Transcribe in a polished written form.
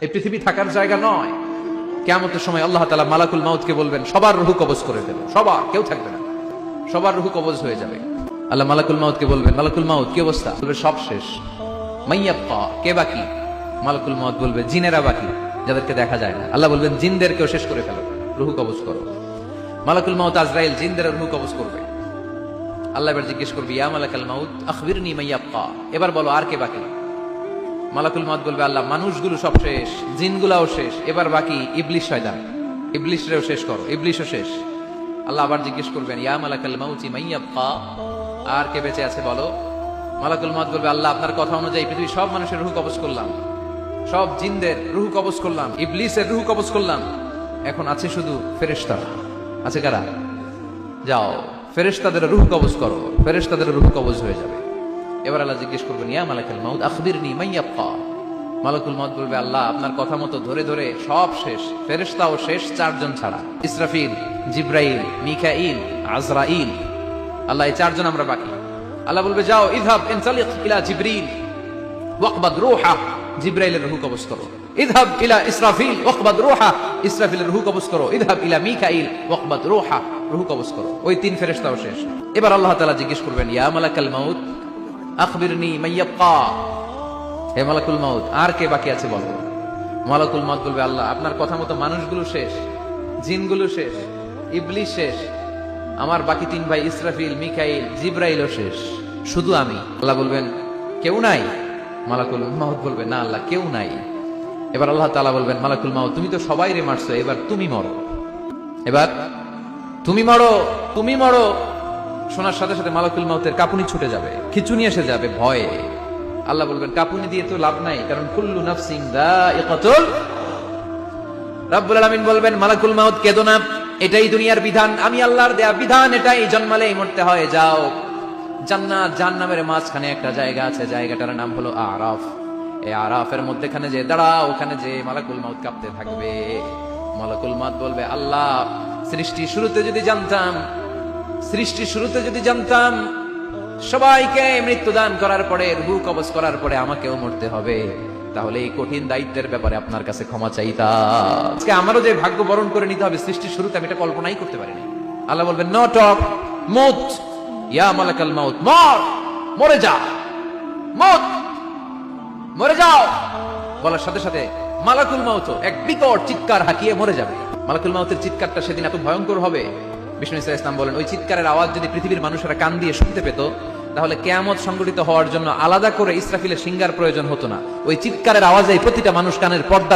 এই পৃথিবী থাকার জায়গা নয়। কিয়ামতের সময় আল্লাহ তাআলা মালাকুল মাউতকে বলবেন সবার রূহ কবজ করে ফেলো, সবার, কেউ থাকবে না, সবার রূহ কবজ হয়ে যাবে। আল্লাহ মালাকুল মাউতকে বলবেন, মালাকুল মাউত কি অবস্থা? বলবে সব শেষ। মাইয়াব্বা, কে বাকি? মালাকুল মাউত বলবে জিনেরা বাকি, যাদেরকে দেখা যায় না। আল্লাহ বলবেন জিনদেরকেও শেষ করে ফেলো, রূহ কবজ করো। মালাকুল মাউত আজরাইল জিনদের রূহ কবজ করবে। আল্লাহ এবার জিজ্ঞেস করবে, ইয়া মালাকাল মাউত আখবিরনি মাইয়াব্বা, এবার বলো আর কে বাকি? মালাকুল মাউত বলবে, আল্লাহ মানুষগুলো সব শেষ, জিনগুলাও শেষ, এবার বাকি ইবলিশ শয়তান, ইবলিশরেও শেষ করো, ইবলিশও শেষ। আল্লাহ আবার জিজ্ঞেস করবেন, ইয়া মালাকাল মাউতি মাইয়াব্বা, আর কে বেঁচে আছে বলো? মালাকুল মাউত বলবে, আল্লাহ আপনার কথা অনুযায়ী পৃথিবীর সব মানুষের রূহ কবজ করলাম, সব জিনদের রূহ কবজ করলাম, ইবলিসের রূহ কবজ করলাম, এখন আছে শুধু ফেরেশতারা। আছে কারা? যাও ফেরেশতাদের রূহ কবজ করো, ফেরেশতাদের রূহ কবজ হয়ে যাবে। এবার আল্লাহ জিজ্ঞেস করবেন, ইয়া মালাকাল মাউত আখবিরনি মাইয়াব্বা। মালাকুল মাউত বলবে, আল্লাহ আপনার কথা মতো ধরে ধরে সব শেষ, ফেরেশতাও শেষ, চারজন ছাড়া, ইসরাফিল, জিব্রাইল, মিকাইল, আজরাইল। আল্লাহ এই চারজন আমরা বাকি। আল্লাহ বলবে, যাও ইযহাব ইনতালিক ইলা জিবরিল ওয়াকবাদ রূহা, জিব্রাইলের রূহ কবজ করো। ইযহাব ইলা ইসরাফিল ওয়াকবাদ রূহা, ইসরাফিলের রূহ কবজ করো। ইযহাব ইলা মিকাইল ওয়াকবাদ রূহা, রূহ কবজ করো। ওই তিন ফেরেশতাও শেষ। এবার আল্লাহ তাআলা জিজ্ঞেস করবেন, ইয়া মালাকাল মাউত আখবিরনি মাইয়াব্বা, হে মালাকুল মাউত আর কে বাকি আছে বলো? মালাকুল মাউত বলবে, আল্লাহ আপনার কথা মতো মানুষগুলো শেষ, জিনগুলো শেষ, ইবলিশ শেষ, আমার বাকি তিন ভাই ইসরাফিল, মিকাইল, জিব্রাইলও শেষ, শুধু আমি। আল্লাহ বলবেন, কেউ নাই? মালাকুল মাউত বলবে, না আল্লাহ কেউ নাই। এবার আল্লাহ তাআলা বলবেন, মালাকুল মাউত তুমি তো সবাই রে মারছো, এবার তুমি মরো, এবার তুমি মরো, তুমি মরো। শোনার সাথে সাথে মালাকুল মাউতের কাঁপুনি ছুটে যাবে, খিঁচুনি এসে যাবে ভয়ে। আল্লাহ বলবেন, কাঁপুনি দিয়ে তো লাভ নাই, কারণ কুল্লু নাফসিন যায়িকাতুল। রব্বুল আলামিন বলবেন, মালাকুল মাউত কেঁদো না, এটাই দুনিয়ার বিধান, আমি আল্লাহর দেয়া বিধান, এটাই, জন্মালেই মরতে হয়। যাও, জান্নাত জাহান্নামের মাঝখানে একটা জায়গা আছে, জায়গাটার নাম হলো আরাফ। এই আরাফের মধ্যখানে যে দাঁড়াও, ওখানে যে মালাকুল মাউত কাঁপতে থাকবে। মালাকুল মাউত বলবে, আল্লাহ সৃষ্টি শুরুতে যদি জানতাম, সৃষ্টি শুরুতে যদি জানতাম সবাইকে মৃত্যুদান করার পরে, রূহ কবজ করার পরে আমাকেও মরতে হবে, তাহলে এই কঠিন দায়িত্বের ব্যাপারে আপনার কাছে ক্ষমা চাইতাম। আজকে আমারও যে ভাগ্য বরণ করে নিতে হবে সৃষ্টির শুরুতে, আমি এটা কল্পনাই করতে পারিনি। আল্লাহ বলবেন, নো টক, মউত, ইয়া মালাকাল মাউত, মর, মরে যা, মউত, মরে যাও। বলার সাথে সাথে মালাকুল মাউত এক বিকট চিৎকার হাঁকিয়ে মরে যাবে। মালাকুল মাউতের চিৎকারটা সেদিন এত ভয়ঙ্কর হবে, বিষ্ণু ইসলাম বলেন, ওই চিৎকারের আওয়াজ যদি পৃথিবীর মানুষেরা কান দিয়ে শুনতে পেত, তাহলে কিয়ামত সংঘটিত হওয়ার জন্য আলাদা করে ইসরাফিলের সিঙ্গার প্রয়োজন হতো না। ওই চিৎকারের আওয়াজে প্রতিটা মানুষ কানের পর্দা